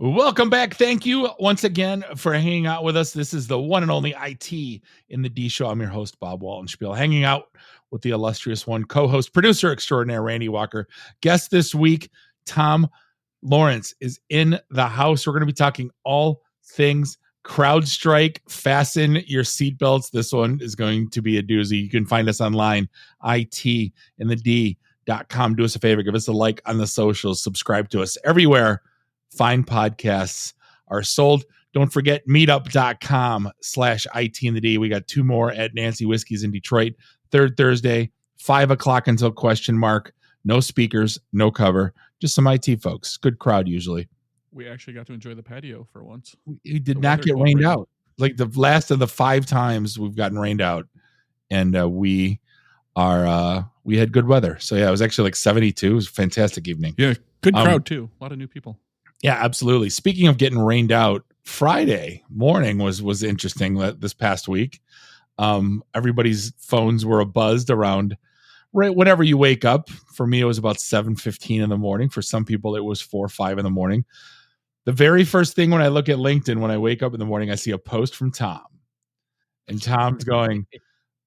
Welcome back. Thank you once again for hanging out with us. This is the one and only IT in the D Show. I'm your host, Bob Waltenspiel, hanging out with the illustrious one, co-host, producer extraordinaire, Randy Walker. Guest this week, Tom Lawrence is in the house. We're going to be talking all things CrowdStrike. Fasten your seatbelts. This one is going to be a doozy. You can find us online, itinthed.com. Do us a favor, give us a like on the socials, subscribe to us everywhere fine podcasts are sold. Don't forget meetup.com/IT in the D. We got two more at Nancy Whiskey's in Detroit. Third Thursday, 5:00 until question mark. No speakers, no cover, just some IT folks. Good crowd usually. We actually got to enjoy the patio for once. We did not get rained out. Like the last of the 5 times we've gotten rained out. And we had good weather. So yeah, it was actually like 72. It was a fantastic evening. Yeah, good crowd too. A lot of new people. Yeah, absolutely. Speaking of getting rained out, Friday morning was interesting this past week. Everybody's phones were abuzz around right whenever you wake up. For me, it was about 7:15 in the morning. For some people, it was 4 or 5 in the morning. The very first thing when I look at LinkedIn, when I wake up in the morning, I see a post from Tom. And Tom's going,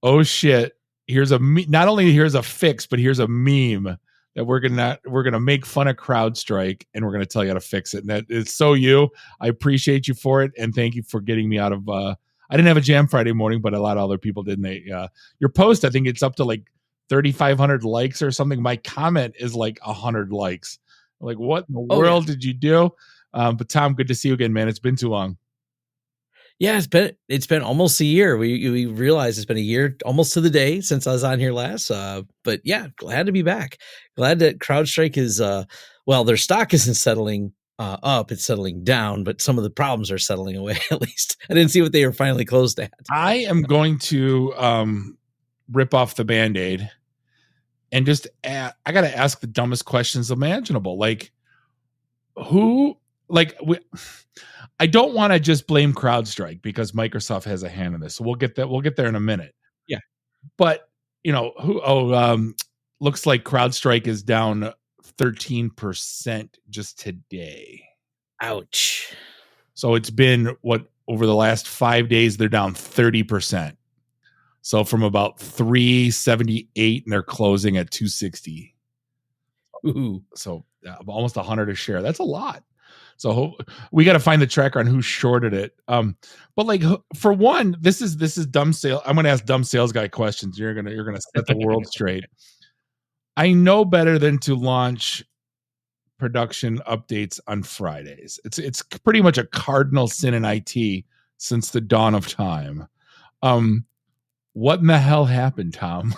oh shit, not only here's a fix, but here's a meme that we're gonna make fun of CrowdStrike and we're gonna tell you how to fix it. And that is so you. I appreciate you for it, and thank you for getting me out of. I didn't have a jam Friday morning, but a lot of other people did. And your post, I think it's up to like 3,500 likes or something. My comment is like 100 likes. Like, what in the world did you do? But Tom, good to see you again, man. It's been too long. Yeah, it's been almost a year. We realized it's been a year almost to the day since I was on here last. But yeah, glad to be back. Glad that CrowdStrike is their stock isn't settling up, it's settling down, but some of the problems are settling away. At least I didn't see what they were finally closed at. I am going to rip off the Band-Aid and just I got to ask the dumbest questions imaginable. Like I don't want to just blame CrowdStrike because Microsoft has a hand in this. So we'll get there in a minute. Yeah. But looks like CrowdStrike is down 13% just today. Ouch. So it's been over the last 5 days, they're down 30%. So from about 378 and they're closing at 260. Ooh. So almost 100 a share. That's a lot. So we got to find the tracker on who shorted it. But like for one, this is dumb sale. I'm going to ask dumb sales guy questions. You're going to set the world straight. I know better than to launch production updates on Fridays. It's pretty much a cardinal sin in IT since the dawn of time. What in the hell happened, Tom?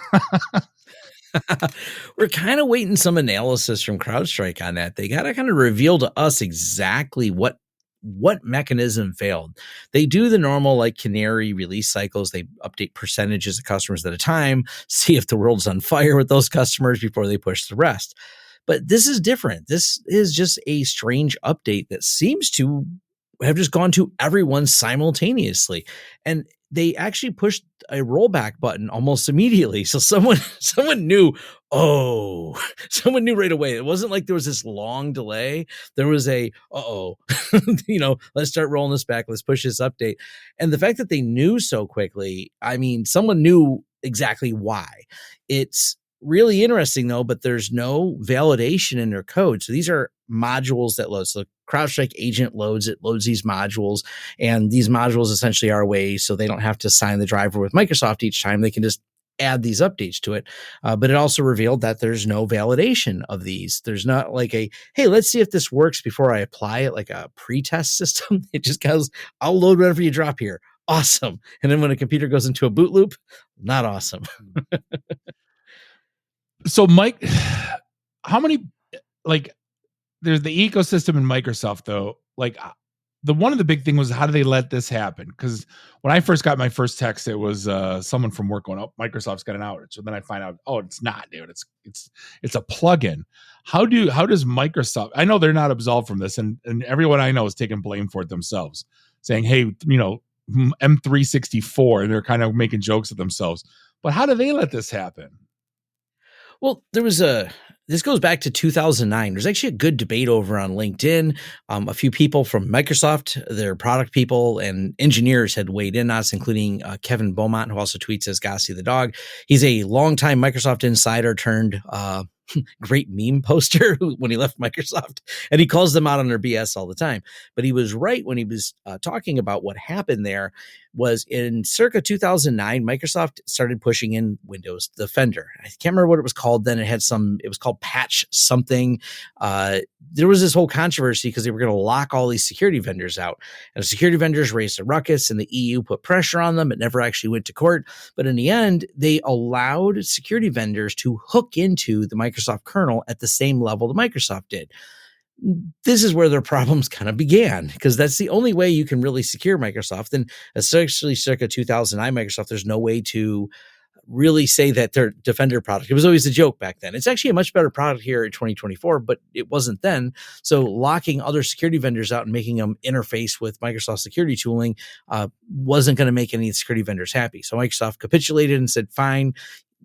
We're kind of waiting some analysis from CrowdStrike on that. They got to kind of reveal to us exactly what mechanism failed. They do the normal like canary release cycles. They update percentages of customers at a time, see if the world's on fire with those customers before they push the rest. But this is different. This is just a strange update that seems to have just gone to everyone simultaneously. And they actually pushed a rollback button almost immediately. So someone knew, someone knew right away. It wasn't like there was this long delay. There was let's start rolling this back. Let's push this update. And the fact that they knew so quickly, I mean, someone knew exactly why. It's really interesting though, but there's no validation in their code. So these are modules that load. So the CrowdStrike agent loads these modules, and these modules essentially are a way so they don't have to sign the driver with Microsoft each time. They can just add these updates to it. But it also revealed that there's no validation of these. There's not like hey, let's see if this works before I apply it, like a pre-test system. It just goes, I'll load whatever you drop here. Awesome. And then when a computer goes into a boot loop, not awesome. So Mike, how many, like, there's the ecosystem in Microsoft though. Like one of the big thing was, how do they let this happen? Because when I first got my first text, it was someone from work going, "Oh, Microsoft's got an outage." So then I find out, oh, it's not, dude. It's a plugin. How does Microsoft? I know they're not absolved from this, and everyone I know is taking blame for it themselves, saying, "Hey, M364," and they're kind of making jokes of themselves. But how do they let this happen? Well, there was a this goes back to 2009. There's actually a good debate over on LinkedIn. A few people from Microsoft, their product people and engineers had weighed in on us, including Kevin Beaumont, who also tweets as Gossie the dog. He's a longtime Microsoft insider turned great meme poster when he left Microsoft, and he calls them out on their BS all the time. But he was right when he was talking about what happened there was in circa 2009, Microsoft started pushing in Windows Defender. I can't remember what it was called then. It was called patch something. There was this whole controversy because they were going to lock all these security vendors out. And the security vendors raised a ruckus and the EU put pressure on them. It never actually went to court. But in the end, they allowed security vendors to hook into the Microsoft kernel at the same level that Microsoft did. This is where their problems kind of began, because that's the only way you can really secure Microsoft. And especially circa 2009 Microsoft, there's no way to really say that their Defender product, it was always a joke back then. It's actually a much better product here in 2024, but it wasn't then. So locking other security vendors out and making them interface with Microsoft security tooling wasn't going to make any security vendors happy. So Microsoft capitulated and said, fine,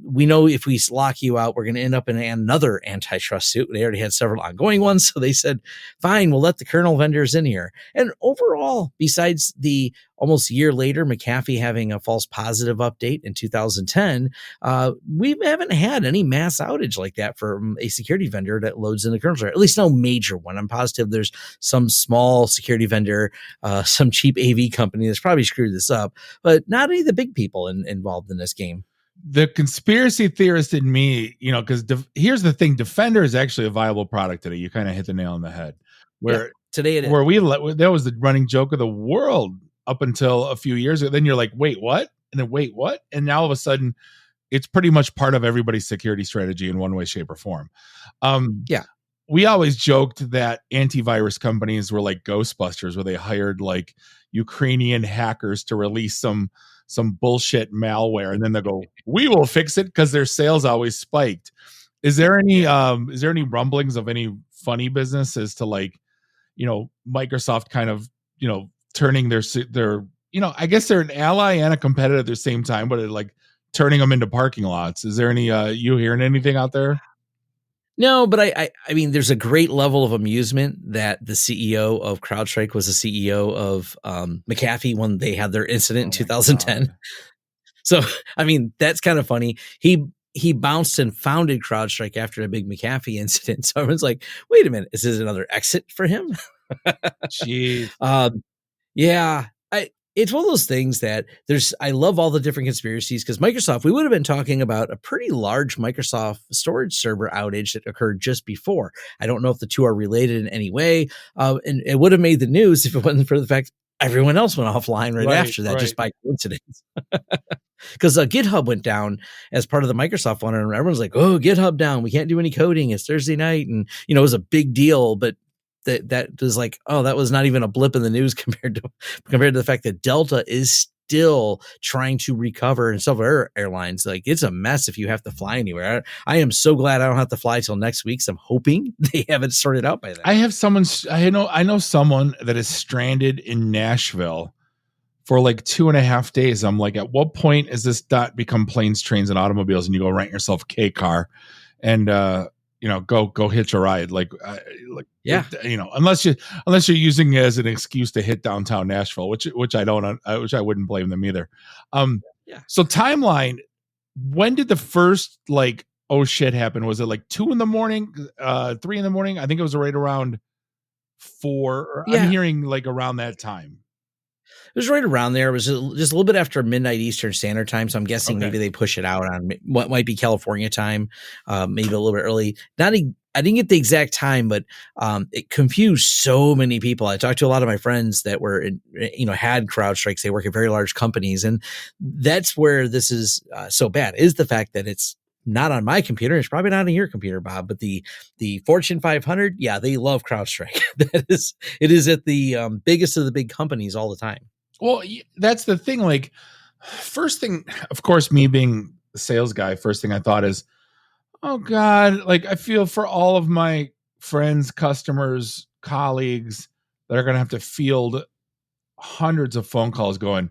we know if we lock you out, we're going to end up in another antitrust suit. They already had several ongoing ones. So they said, fine, we'll let the kernel vendors in here. And overall, besides the almost a year later, McAfee having a false positive update in 2010, we haven't had any mass outage like that from a security vendor that loads in the kernel, at least no major one. I'm positive there's some small security vendor, some cheap AV company that's probably screwed this up, but not any of the big people involved in this game. The conspiracy theorist in me, because here's the thing: Defender is actually a viable product today. You kind of hit the nail on the head. Where today it is. That was the running joke of the world up until a few years ago. Then you're like, wait, what? And then wait, what? And now all of a sudden, it's pretty much part of everybody's security strategy in one way, shape, or form. We always joked that antivirus companies were like Ghostbusters, where they hired like Ukrainian hackers to release some bullshit malware, and then they'll go, we will fix it, because their sales always spiked. Is there any rumblings of any funny business as to like, Microsoft kind of, turning their I guess they're an ally and a competitor at the same time, but like turning them into parking lots? Is there any you hearing anything out there? No, but I mean, there's a great level of amusement that the CEO of CrowdStrike was the CEO of McAfee when they had their incident in 2010. God. So, I mean, that's kind of funny. He bounced and founded CrowdStrike after a big McAfee incident. So everyone's like, wait a minute, is this another exit for him? Jeez. Yeah. It's one of those things that I love all the different conspiracies, because Microsoft, we would have been talking about a pretty large Microsoft storage server outage that occurred just before. I don't know if the two are related in any way. And it would have made the news if it wasn't for the fact everyone else went offline right after that, just by coincidence. Because GitHub went down as part of the Microsoft one, and everyone's like, oh, GitHub down. We can't do any coding. It's Thursday night. And, it was a big deal, but that was like, oh, that was not even a blip in the news compared to the fact that Delta is still trying to recover, and several airlines. Like, it's a mess if you have to fly anywhere. I am so glad I don't have to fly till next week. So I'm hoping they have it sorted out by then. I know someone that is stranded in Nashville for like 2.5 days. I'm like, at what point is this dot become planes, trains, and automobiles, and you go rent yourself a K car and go hitch a ride, unless you're using it as an excuse to hit downtown Nashville, which I wouldn't blame them either. So timeline, when did the first like, oh shit happen? Was it like 2 a.m, 3 a.m? I think it was right around 4. I'm hearing like around that time. It was right around there. It was just a little bit after midnight Eastern Standard Time. So I'm guessing maybe they push it out on what might be California time, maybe a little bit early. I didn't get the exact time, but it confused so many people. I talked to a lot of my friends that were, had CrowdStrikes. They work at very large companies. And that's where this is so bad, is the fact that it's not on my computer. It's probably not on your computer, Bob, but the Fortune 500, they love CrowdStrike. It is at the biggest of the big companies all the time. Well, that's the thing. Like, first thing, of course, me being a sales guy, first thing I thought is, oh God, like I feel for all of my friends, customers, colleagues that are going to have to field hundreds of phone calls going,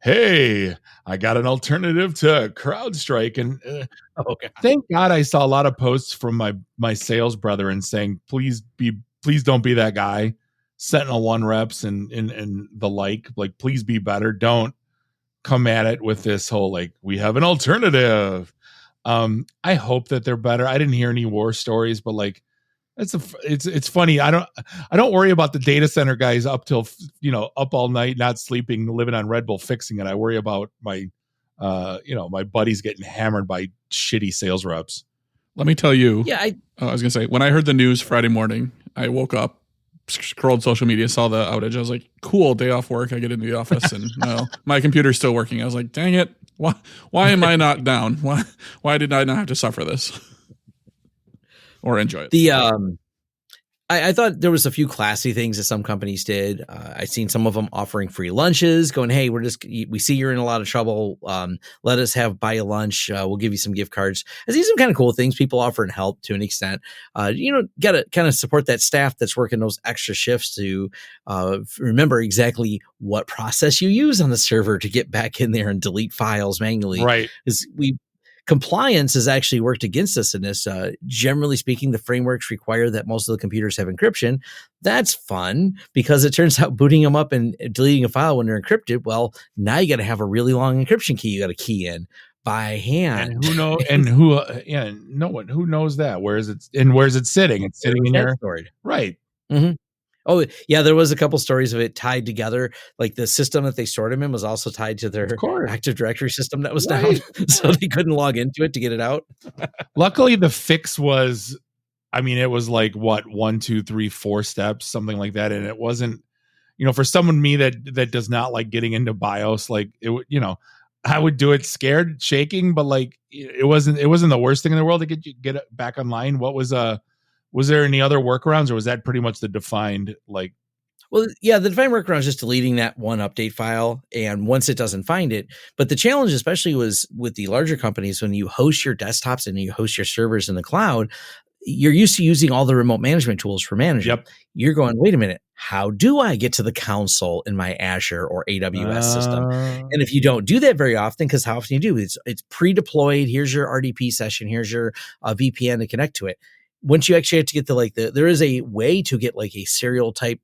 hey, I got an alternative to CrowdStrike. And Okay. thank God I saw a lot of posts from my sales brethren saying, please don't be that guy. Sentinel-1 reps and the like please be better. Don't come at it with this whole we have an alternative. I hope that they're better. I didn't hear any war stories, but it's funny. I don't worry about the data center guys up till up all night, not sleeping, living on Red Bull, fixing it. I worry about my my buddies getting hammered by shitty sales reps. Let me tell you. Yeah, I was gonna say, when I heard the news Friday morning, I woke up, scrolled social media, saw the outage. I was like, cool, day off work. I get into the office and no, my computer's still working. I was like, dang it. Why am I not down? Why did I not have to suffer this? Or enjoy it. I thought there was a few classy things that some companies did. I've seen some of them offering free lunches, going, "Hey, we see you're in a lot of trouble. Let us buy you lunch. We'll give you some gift cards." I see some kind of cool things people offering help to an extent. Got to kind of support that staff that's working those extra shifts to remember exactly what process you use on the server to get back in there and delete files manually. Right. Because compliance has actually worked against us in this. Generally speaking, the frameworks require that most of the computers have encryption. That's fun because it turns out booting them up and deleting a file when they're encrypted, well, now you got to have a really long encryption key you got to key in by hand. And who knows? No one who knows that. Where's it sitting? It's sitting in your storage. Right. Mm-hmm. Oh, yeah, there was a couple stories of it tied together. Like the system that they stored them in was also tied to their Active Directory system that was down. So they couldn't log into it to get it out. Luckily, the fix was, it was 1, 2, 3, 4 steps, something like that. And it wasn't, for someone me that does not like getting into BIOS, I would do it scared, shaking, but it wasn't the worst thing in the world to get it back online. What was there any other workarounds, or was that pretty much the defined Well, yeah, the defined workaround is just deleting that one update file, and once it doesn't find it. But the challenge, especially, was with the larger companies, when you host your desktops and you host your servers in the cloud, you're used to using all the remote management tools for managing. Yep. You're going, wait a minute, how do I get to the console in my Azure or AWS system? And if you don't do that very often, because how often you do, it's pre-deployed. Here's your RDP session. Here's your VPN to connect to it. Once you actually have to get to there is a way to get a serial type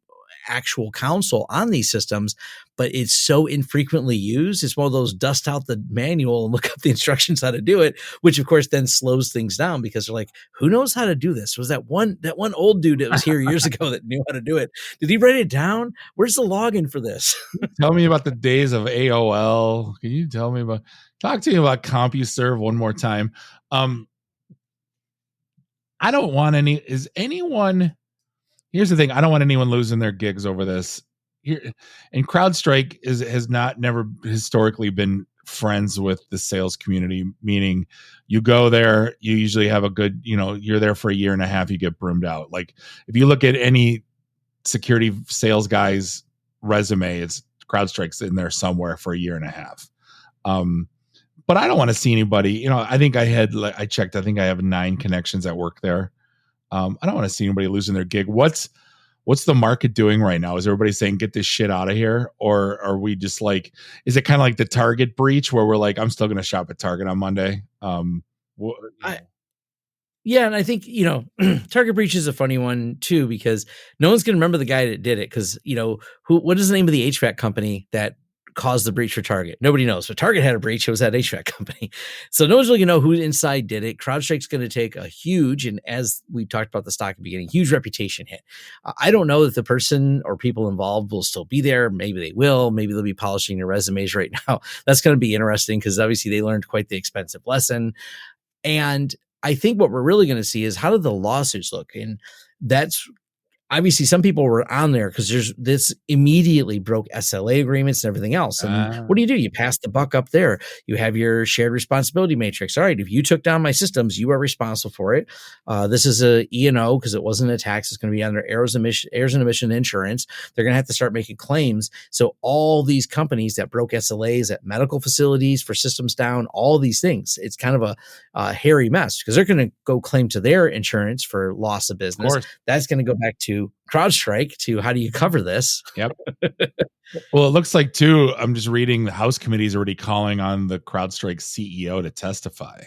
actual console on these systems, but it's so infrequently used. It's one of those dust out the manual and look up the instructions how to do it, which of course then slows things down because they're like, who knows how to do this? Was that one old dude that was here years ago that knew how to do it? Did he write it down? Where's the login for this? Tell me about the days of AOL. Can you talk to me about CompuServe one more time? I don't want here's the thing. I don't want anyone losing their gigs over this. And CrowdStrike has never historically been friends with the sales community, meaning you go there, you usually have a good, you're there for a year and a half, you get broomed out. If you look at any security sales guy's resume, it's CrowdStrike's in there somewhere for a year and a half. But I don't want to see anybody, I think I checked, I think I have 9 connections at work there. I don't want to see anybody losing their gig. What's the market doing right now? Is everybody saying, get this shit out of here? Or are we just is it kind of like the Target breach where we're I'm still going to shop at Target on Monday? Yeah, and I think, Target breach is a funny one too, because no one's going to remember the guy that did it. Because, what is the name of the HVAC company that caused the breach for Target? Nobody knows. But Target had a breach. It was that HVAC company. So no one's really going to know who inside did it. CrowdStrike's going to take a huge, and as we talked about the stock at the beginning, huge reputation hit. I don't know that the person or people involved will still be there. Maybe they will. Maybe they'll be polishing their resumes right now. That's going to be interesting because obviously they learned quite the expensive lesson. And I think what we're really going to see is how did the lawsuits look? And that's obviously some people were on there because this immediately broke SLA agreements and everything else. And what do? You pass the buck up there. You have your shared responsibility matrix. All right, if you took down my systems, you are responsible for it. This is a E&O because it wasn't a tax. It's going to be under errors and emission insurance. They're going to have to start making claims. So all these companies that broke SLAs at medical facilities for systems down, all these things, it's kind of a hairy mess because they're going to go claim to their insurance for loss of business. That's going to go back to to CrowdStrike to how do you cover this? Yep. Well, it looks like too, I'm just reading the House committee is already calling on the CrowdStrike CEO to testify.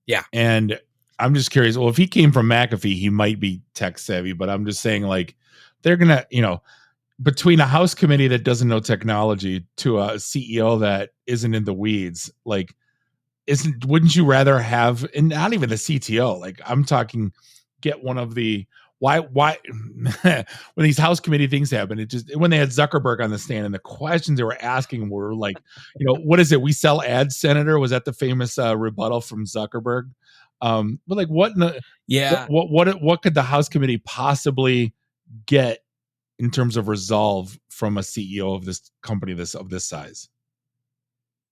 Yeah. And I'm just curious. Well, if he came from McAfee, he might be tech savvy, but I'm just saying, like, they're going to, between a House committee that doesn't know technology to a CEO that isn't in the weeds, like, wouldn't you rather have, and not even the CTO, like, I'm talking, get one of the, why when these House committee things happen, it just, when they had Zuckerberg on the stand and the questions they were asking were like, what is it? We sell ads, Senator? Was that the famous rebuttal from Zuckerberg? But like, what could the House committee possibly get in terms of resolve from a CEO of this company of this size?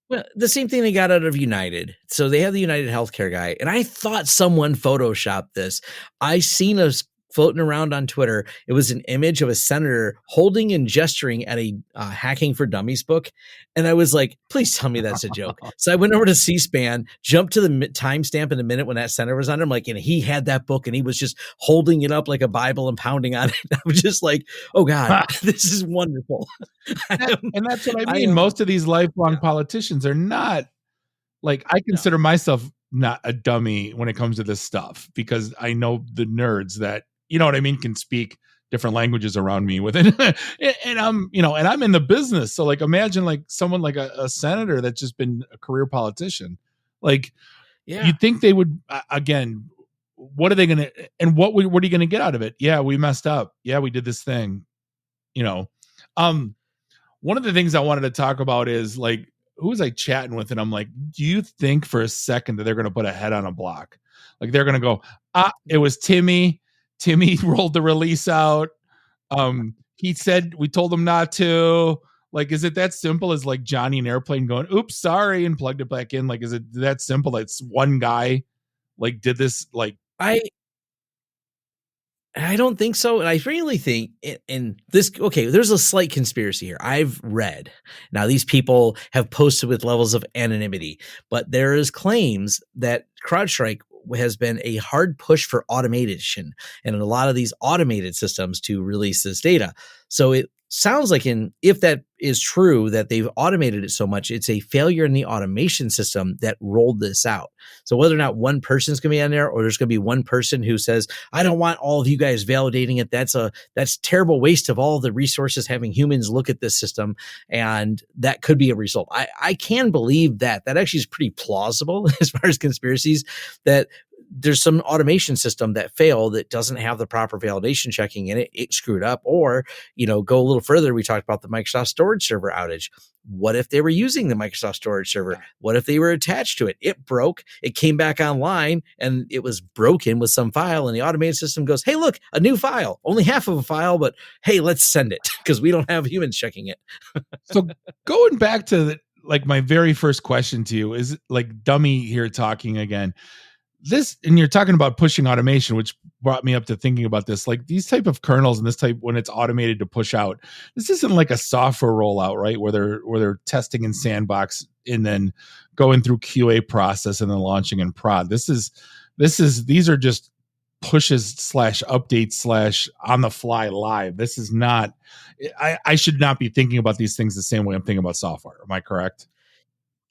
Well, the same thing they got out of United. So they have the United Healthcare guy, and I thought someone photoshopped this. I seen us floating around on Twitter. It was an image of a senator holding and gesturing at a Hacking for Dummies book. And I was like, please tell me that's a joke. So I went over to C-SPAN, jumped to the timestamp in a minute when that senator was on. I'm like, and he had that book and he was just holding it up like a Bible and pounding on it. I was just like, oh God, this is wonderful. And that's what I mean. Most of these lifelong politicians are not, like, I consider myself not a dummy when it comes to this stuff, because I know the nerds that, you know what I mean, can speak different languages around me with it. And I'm, and I'm in the business. So like, imagine like someone like a senator that's just been a career politician. Like, you'd think they would, again, what are they going to, and what are you going to get out of it? Yeah, we messed up. Yeah, we did this thing, one of the things I wanted to talk about is, like, who was I chatting with? And I'm like, do you think for a second that they're going to put a head on a block? Like, they're going to go, it was Timmy. Timmy rolled the release out. He said, we told him not to. Like, is it that simple as like Johnny and Airplane going, oops, sorry, and plugged it back in? Like, is it that simple? It's one guy like did this? Like, I don't think so. And I really think in this, okay, there's a slight conspiracy here. I've read. Now, these people have posted with levels of anonymity, but there is claims that CrowdStrike has been a hard push for automation and a lot of these automated systems to release this data. So it sounds like if that is true, that they've automated it so much, it's a failure in the automation system that rolled this out. So whether or not one person's going to be on there, or there's going to be one person who says, I don't want all of you guys validating it. That's terrible waste of all the resources having humans look at this system. And that could be a result. I can believe that actually is pretty plausible as far as conspiracies, that there's some automation system that failed that doesn't have the proper validation checking in it. It screwed up. Or, go a little further. We talked about the Microsoft storage server outage. What if they were using the Microsoft storage server? What if they were attached to it? It broke. It came back online and it was broken with some file, and the automated system goes, hey, look, a new file, only half of a file, but hey, let's send it because we don't have humans checking it. So going back to my very first question to you is, like, dummy here talking again. This, and you're talking about pushing automation, which brought me up to thinking about this, like these type of kernels and this type, when it's automated to push out, this isn't like a software rollout, right? Where they're testing in sandbox and then going through QA process and then launching in prod. These are just pushes / updates / on the fly live. This is not, I should not be thinking about these things the same way I'm thinking about software. Am I correct?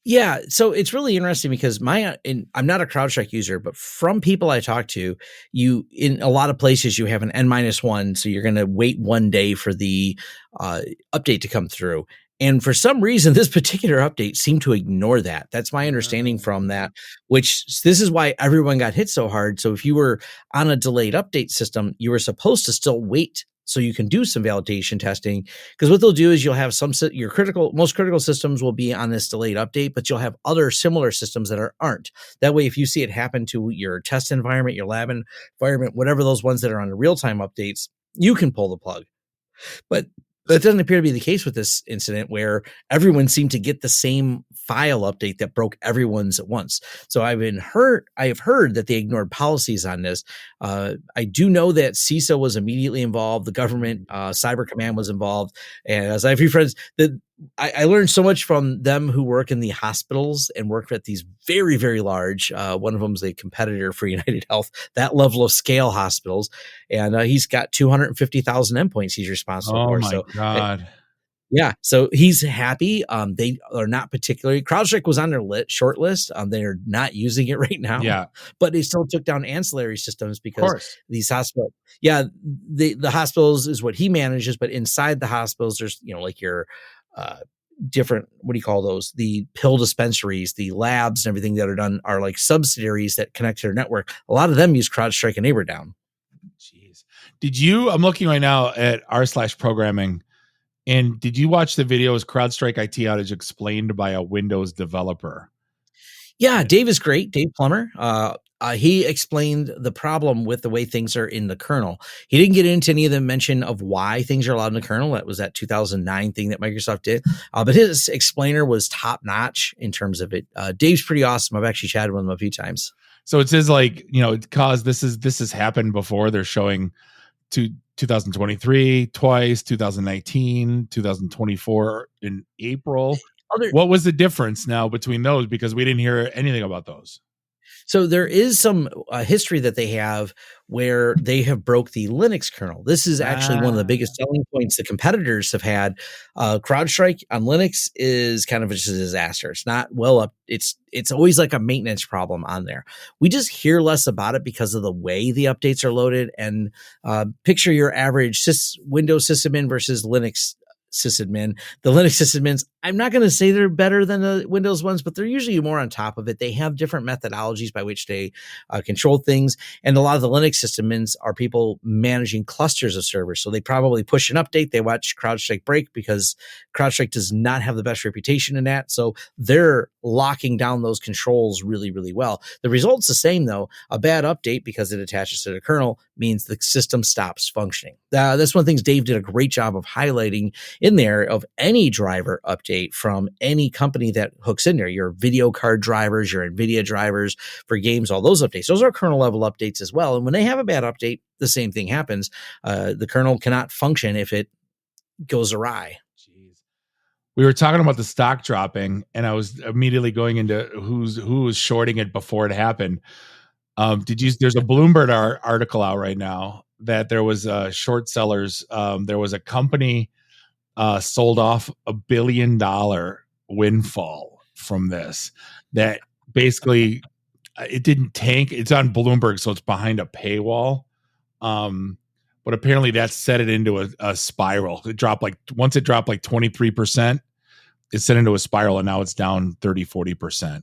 Yeah, so it's really interesting because I'm not a CrowdStrike user, but from people I talk to, in a lot of places you have an N-1, so you're going to wait 1 day for the update to come through. And for some reason, this particular update seemed to ignore that. That's my understanding from that, which this is why everyone got hit so hard. So if you were on a delayed update system, you were supposed to still wait so you can do some validation testing, because what they'll do is you'll have your most critical systems will be on this delayed update, but you'll have other similar systems that aren't. That way, if you see it happen to your test environment, your lab environment, whatever those ones that are on the real-time updates, you can pull the plug. But that doesn't appear to be the case with this incident, where everyone seemed to get the same file update that broke everyone's at once. So I have heard that they ignored policies on this. I do know that CISA was immediately involved. The government Cyber Command was involved. And as I have a few friends, that I learned so much from them who work in the hospitals and work at these very, very large. One of them is a competitor for United Health, that level of scale hospitals. And he's got 250,000 endpoints he's responsible Oh for. my So God. yeah, so he's happy. They are not particularly. CrowdStrike was on their short list. They're not using it right now. Yeah, But they still took down ancillary systems of because course. these hospitals. Yeah, the hospitals is what he manages, but inside the hospitals, there's like your uh, different. What do you call those? The pill dispensaries, the labs, and everything that are done are like subsidiaries that connect to their network. A lot of them use CrowdStrike and NeighborDown. Jeez. I'm looking right now at r/programming. And did you watch the video as CrowdStrike IT outage explained by a Windows developer? Yeah, Dave is great. Dave Plummer. He explained the problem with the way things are in the kernel. He didn't get into any of the mention of why things are allowed in the kernel. That was that 2009 thing that Microsoft did. But his explainer was top notch in terms of it. Dave's pretty awesome. I've actually chatted with him a few times. So it says because this has happened before. They're showing 2023 twice, 2019, 2024 in April. What was the difference now between those? Because we didn't hear anything about those. So there is some history that they have where they have broke the Linux kernel. This is actually one of the biggest selling points the competitors have had. CrowdStrike on Linux is kind of just a disaster. It's not well up. It's always like a maintenance problem on there. We just hear less about it because of the way the updates are loaded. And picture your average Windows sysadmin versus Linux sysadmin. The Linux sysadmins, I'm not going to say they're better than the Windows ones, but they're usually more on top of it. They have different methodologies by which they control things. And a lot of the Linux sysadmins are people managing clusters of servers. So they probably push an update. They watch CrowdStrike break because CrowdStrike does not have the best reputation in that. So they're locking down those controls really, really well. The result's the same though. A bad update, because it attaches to the kernel, means the system stops functioning. That's one of the things Dave did a great job of highlighting in there of any driver update from any company that hooks in there. Your video card drivers, your NVIDIA drivers for games, all those updates. Those are kernel level updates as well. And when they have a bad update, the same thing happens. The kernel cannot function if it goes awry. Jeez. We were talking about the stock dropping, and I was immediately going into who was shorting it before it happened. There's a Bloomberg article out right now that there was short sellers. There was a company sold off $1 billion windfall from this, that basically it didn't tank. It's on Bloomberg, so it's behind a paywall. But apparently that set it into a spiral. Once it dropped like 23%, it set into a spiral, and now it's down 30-40%.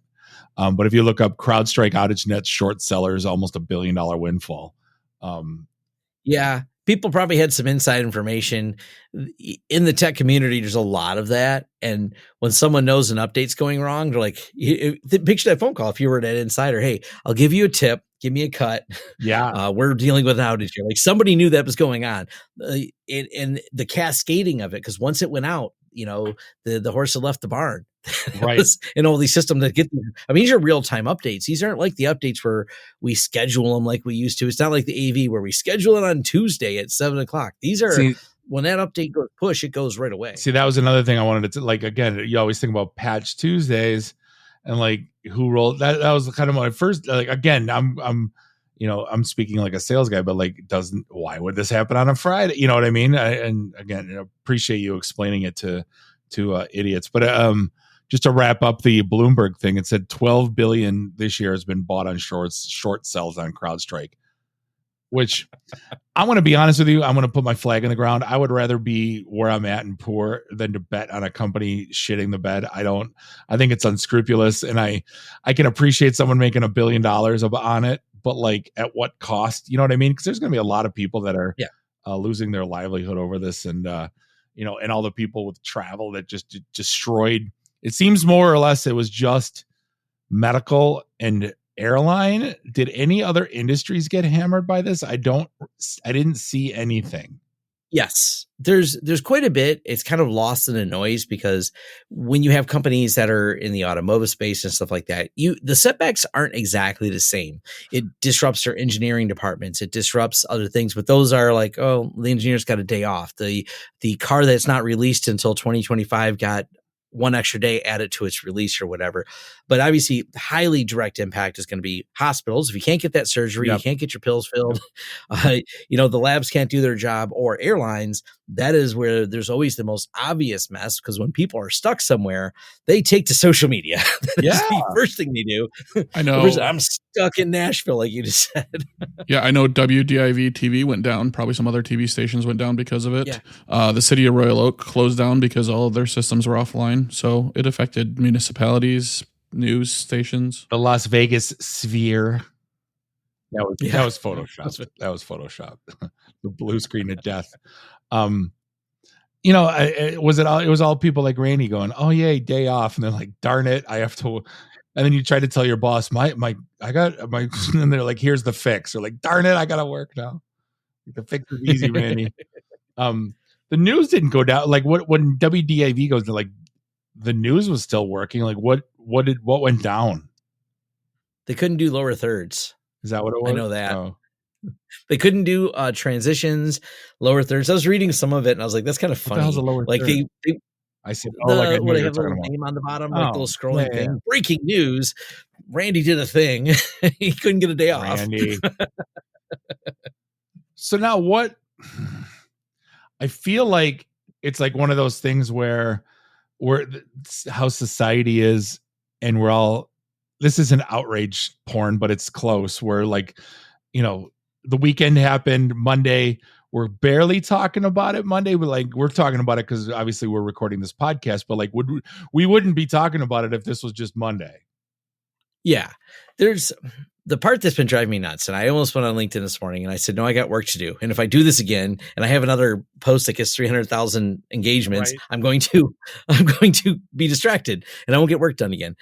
But if you look up CrowdStrike outage net short sellers, almost $1 billion windfall. Yeah, people probably had some inside information in the tech community. There's a lot of that. And when someone knows an update's going wrong, they're like, picture that phone call. If you were that insider, hey, I'll give you a tip. Give me a cut. Yeah. We're dealing with an outage here. Like somebody knew that was going on. And the cascading of it, because once it went out, the horse had left the barn. Right. And all these systems that these are real-time updates. These aren't like the updates where we schedule them like we used to. It's not like the AV where we schedule it on Tuesday at 7:00. These are, when that update goes push, it goes right away. See, that was another thing I wanted to, again, you always think about patch Tuesdays and who rolled that. That was kind of my first, again, I'm speaking like a sales guy, but why would this happen on a Friday? You know what I mean? And again, I appreciate you explaining it to idiots. But just to wrap up the Bloomberg thing, it said 12 billion this year has been bought on short sells on CrowdStrike, which I want to be honest with you. I'm going to put my flag in the ground. I would rather be where I'm at and poor than to bet on a company shitting the bed. I think it's unscrupulous, and I can appreciate someone making $1 billion on it, but at what cost? You know what I mean? Because there's going to be a lot of people that are losing their livelihood over this, and and all the people with travel that just destroyed. It seems more or less it was just medical and airline. Did any other industries get hammered by this? I didn't see anything. Yes, there's quite a bit. It's kind of lost in the noise because when you have companies that are in the automotive space and stuff like that, the setbacks aren't exactly the same. It disrupts their engineering departments, it disrupts other things, but those are like, oh, the engineers got a day off. The car that's not released until 2025 got one extra day added to its release or whatever. But obviously, highly direct impact is going to be hospitals. If you can't get that surgery, you can't get your pills filled, the labs can't do their job, or airlines. That is where there's always the most obvious mess, because when people are stuck somewhere, they take to social media. That is the first thing they do. I know. I'm stuck in Nashville, like you just said. Yeah, I know WDIV TV went down. Probably some other TV stations went down because of it. Yeah. The city of Royal Oak closed down because all of their systems were offline. So it affected municipalities, news stations. The Las Vegas sphere. That was Photoshop. That was Photoshop. The blue screen of death. It was all people like Randy going, "Oh yay, day off," and they're like, "Darn it, I have to." And then you try to tell your boss, I got my, and they're like, "Here's the fix." They're like, "Darn it, I gotta work now." The fix is easy, Randy. The news didn't go down. Like when WDIV goes to, like, the news was still working. Like what went down? They couldn't do lower thirds. Is that what it was? I know that. Oh. They couldn't do transitions, lower thirds. I was reading some of it and I was like, that's kind of funny. What the hell's a lower like third? I said, they have a little name on the bottom, like little scrolling thing. Breaking news. Randy did a thing. He couldn't get a day off. Randy. So now what? I feel like it's like one of those things where how society is, and we're all, this isn't outrage porn, but it's close. We're like, the weekend happened Monday. We're barely talking about it Monday, but we're talking about it because obviously we're recording this podcast, but we wouldn't be talking about it if this was just Monday. Yeah. There's the part that's been driving me nuts. And I almost went on LinkedIn this morning and I said, no, I got work to do. And if I do this again and I have another post that gets 300,000 engagements, right, I'm going to be distracted and I won't get work done again.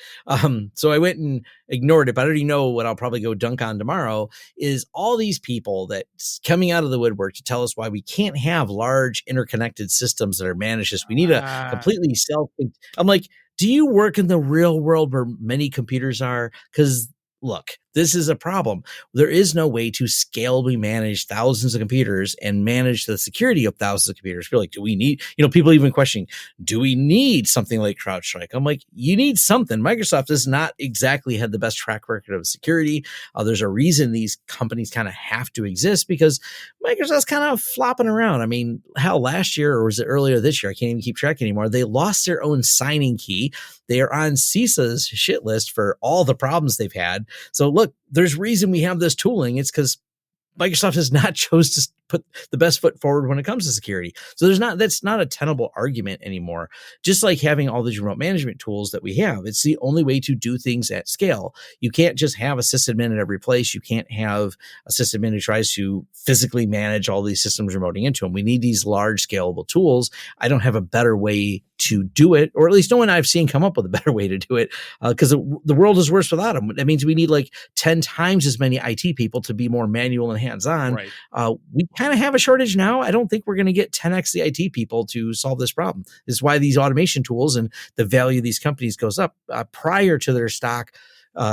So I went and ignored it, but I already know what I'll probably go dunk on tomorrow is all these people that's coming out of the woodwork to tell us why we can't have large interconnected systems that are managed. We need a completely I'm like, do you work in the real world where many computers are? Because look, this is a problem. There is no way to scalably manage thousands of computers and manage the security of thousands of computers. We're like, do we need, people even questioning, do we need something like CrowdStrike? I'm like, you need something. Microsoft has not exactly had the best track record of security. There's a reason these companies kind of have to exist because Microsoft's kind of flopping around. I mean, hell, last year, or was it earlier this year? I can't even keep track anymore. They lost their own signing key. They are on CISA's shit list for all the problems they've had. So look, there's reason we have this tooling. It's because Microsoft has not chose to put the best foot forward when it comes to security. So that's not a tenable argument anymore. Just like having all these remote management tools that we have, it's the only way to do things at scale. You can't just have a sysadmin at every place. You can't have a sysadmin who tries to physically manage all these systems remoting into them. We need these large scalable tools. I don't have a better way to do it, or at least no one I've seen come up with a better way to do it, because the world is worse without them. That means we need like 10 times as many IT people to be more manual and hands-on. Right. We kind of have a shortage now. I don't think we're going to get 10x the IT people to solve this problem. This is why these automation tools and the value of these companies goes up. Prior to their stock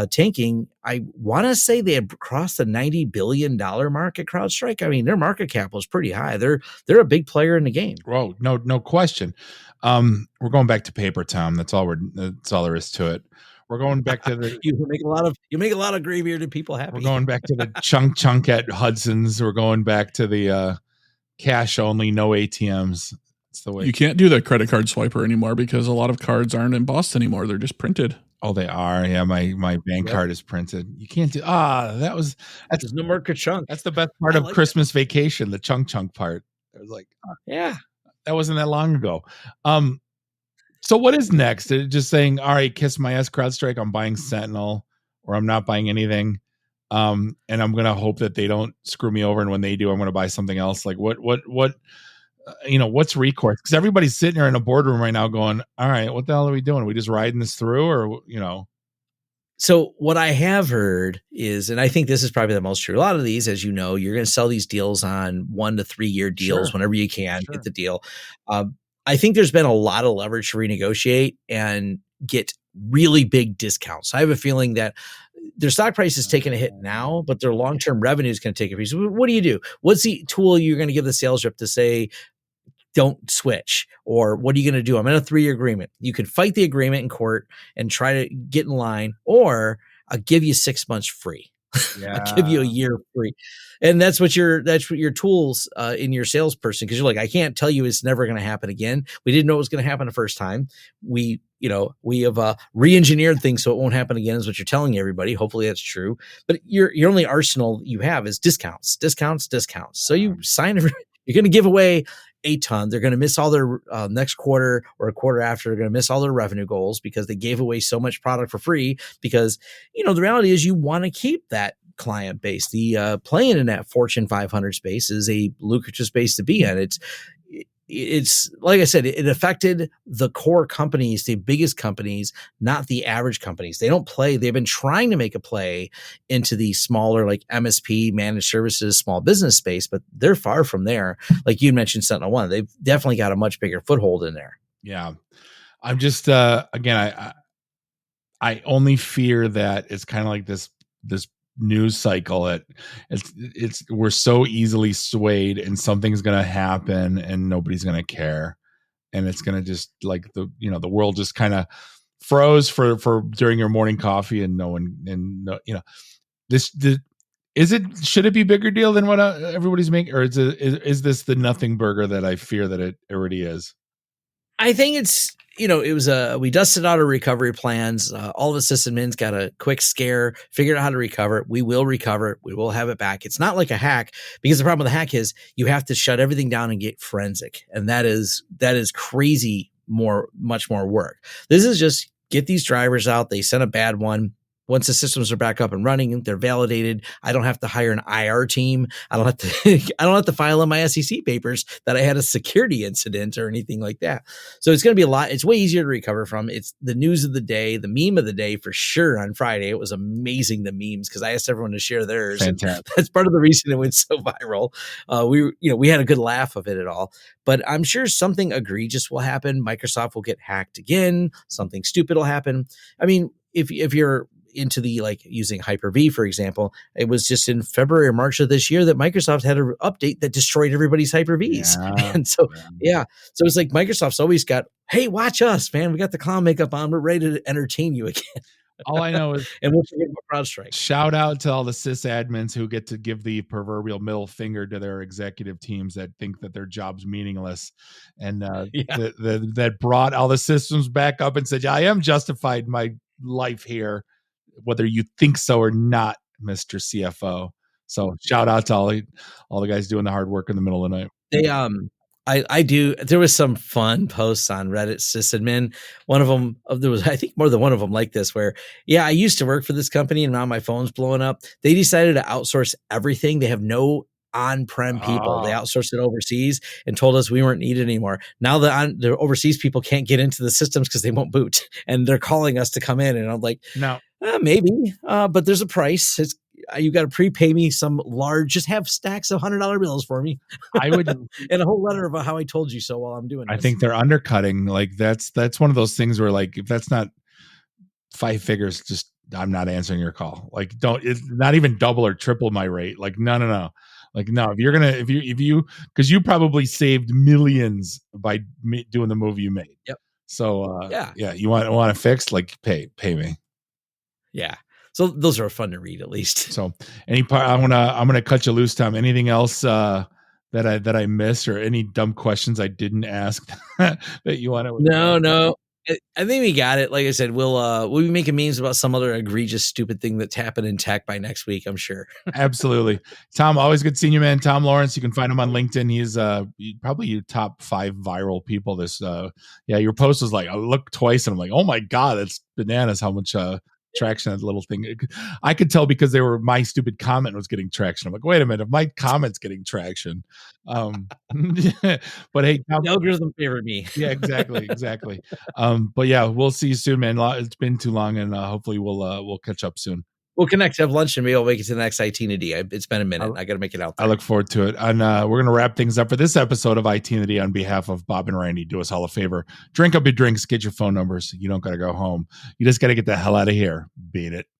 tanking, I want to say they had crossed the $90 billion mark at CrowdStrike. I mean, their market cap was pretty high. They're a big player in the game. Oh, no question. We're going back to paper, Tom. That's all there is to it. We're going back to the you make a lot of gray-bearded people happy. We're going back to the chunk at Hudson's. We're going back to the cash only, no ATMs. It's the way you can't do the credit card swiper anymore because a lot of cards aren't embossed anymore. They're just printed. Oh, they are. Yeah, my bank card is printed. You can't do. That's no more chunk. That's the best part of Christmas Vacation, the chunk part. I was like, yeah, that wasn't that long ago. So what is next? Just saying, all right, kiss my ass, CrowdStrike. I'm buying Sentinel, or I'm not buying anything. And I'm gonna hope that they don't screw me over. And when they do, I'm gonna buy something else. Like what? What's recourse? Because everybody's sitting here in a boardroom right now, going, all right, what the hell are we doing? Are we just riding this through, or So what I have heard is, and I think this is probably the most true, a lot of these, as you know, you're going to sell these deals on 1 to 3 year deals Sure. whenever you can Sure. get the deal. I think there's been a lot of leverage to renegotiate and get really big discounts. I have a feeling that their stock price is taking a hit now, but their long-term revenue is going to take a piece. What do you do? What's the tool you're going to give the sales rep to say, don't switch? Or what are you going to do? I'm in a 3-year agreement. You can fight the agreement in court and try to get in line, or I'll give you 6 months free. I'll give you a year free. And that's what your tools in your salesperson, because you're like, I can't tell you it's never going to happen again. We didn't know it was going to happen the first time. We have re-engineered things so it won't happen again, is what you're telling everybody. Hopefully that's true. But your only arsenal you have is discounts. So you sign you're going to give away a ton. They're going to miss all their next quarter or a quarter after. They're going to miss all their revenue goals because they gave away so much product for free. Because, the reality is you want to keep that client base. The playing in that Fortune 500 space is a lucrative space to be in. It's like I said, it affected the core companies, the biggest companies, not the average companies. They don't play. They've been trying to make a play into the smaller, like MSP, managed services, small business space, but they're far from there. Like you mentioned, SentinelOne, they've definitely got a much bigger foothold in there. Yeah. I'm just, again, I only fear that it's kind of like this news cycle that we're so easily swayed and something's going to happen and nobody's going to care. And it's going to just like the world just kind of froze for during your morning coffee and no one, and should it be bigger deal than what everybody's making, or is this the nothing burger that I fear that it already is? I think it's, it was we dusted out our recovery plans. All the sysadmins got a quick scare, figured out how to recover it. We will recover it. We will have it back. It's not like a hack, because the problem with the hack is you have to shut everything down and get forensic. And that is crazy, much more work. This is just get these drivers out. They sent a bad one. Once the systems are back up and running, they're validated. I don't have to hire an IR team. I don't have to file in my SEC papers that I had a security incident or anything like that. So it's going to be a lot. It's way easier to recover from. It's the news of the day, the meme of the day for sure. On Friday, it was amazing, the memes, because I asked everyone to share theirs. That's part of the reason it went so viral. We had a good laugh of it at all. But I'm sure something egregious will happen. Microsoft will get hacked again. Something stupid will happen. I mean, if you're into the, like, using Hyper-V, for example, it was just in February or March of this year that Microsoft had an update that destroyed everybody's Hyper-Vs. Yeah. And so, so it's like Microsoft's always got, hey, watch us, man. We got the clown makeup on. We're ready to entertain you again. All I know is, and we'll forget about CrowdStrike. Shout out to all the sysadmins who get to give the proverbial middle finger to their executive teams that think that their job's meaningless, and that brought all the systems back up and said, I am justified in my life here, whether you think so or not, Mr. CFO. So shout out to all the guys doing the hard work in the middle of the night. They I do. There was some fun posts on Reddit sysadmin. One of them, I think more than one of them like this, where, I used to work for this company and now my phone's blowing up. They decided to outsource everything. They have no on-prem people. They outsourced it overseas and told us we weren't needed anymore. Now the overseas people can't get into the systems because they won't boot, and they're calling us to come in. And I'm like, no, maybe, but there's a price. You got to prepay me some large, just have stacks of $100 bills for me. I would, and a whole letter about how I told you so while I'm doing this. I think they're undercutting. Like that's one of those things where, like, if that's not 5 figures, just, I'm not answering your call. Like, it's not even double or triple my rate. Like, no. Like, no, if you, because you probably saved millions by doing the move you made. Yep. So, you want to fix, like, pay me. Yeah. So those are fun to read, at least. So any part, I'm gonna cut you loose, Tom. Anything else that I missed, or any dumb questions I didn't ask that you want to? No. I think we got it. Like I said, we'll be making memes about some other egregious, stupid thing that's happened in tech by next week, I'm sure. Absolutely. Tom, always good seeing you, man. Tom Lawrence, you can find him on LinkedIn. He's probably your top 5 viral people. Your post was like, I looked twice and I'm like, oh my God, it's bananas how much traction, that little thing. I could tell because they were my stupid comment was getting traction. I'm like, wait a minute, if my comment's getting traction. But hey, The algorithm favored me. yeah, exactly. But yeah, we'll see you soon, man. It's been too long, and hopefully we'll catch up soon. We'll connect, have lunch, and maybe I'll make it to the next IT&D. It's been a minute. I got to make it out there. I look forward to it. And we're going to wrap things up for this episode of IT&D on behalf of Bob and Randy. Do us all a favor. Drink up your drinks. Get your phone numbers. You don't got to go home. You just got to get the hell out of here. Beat it.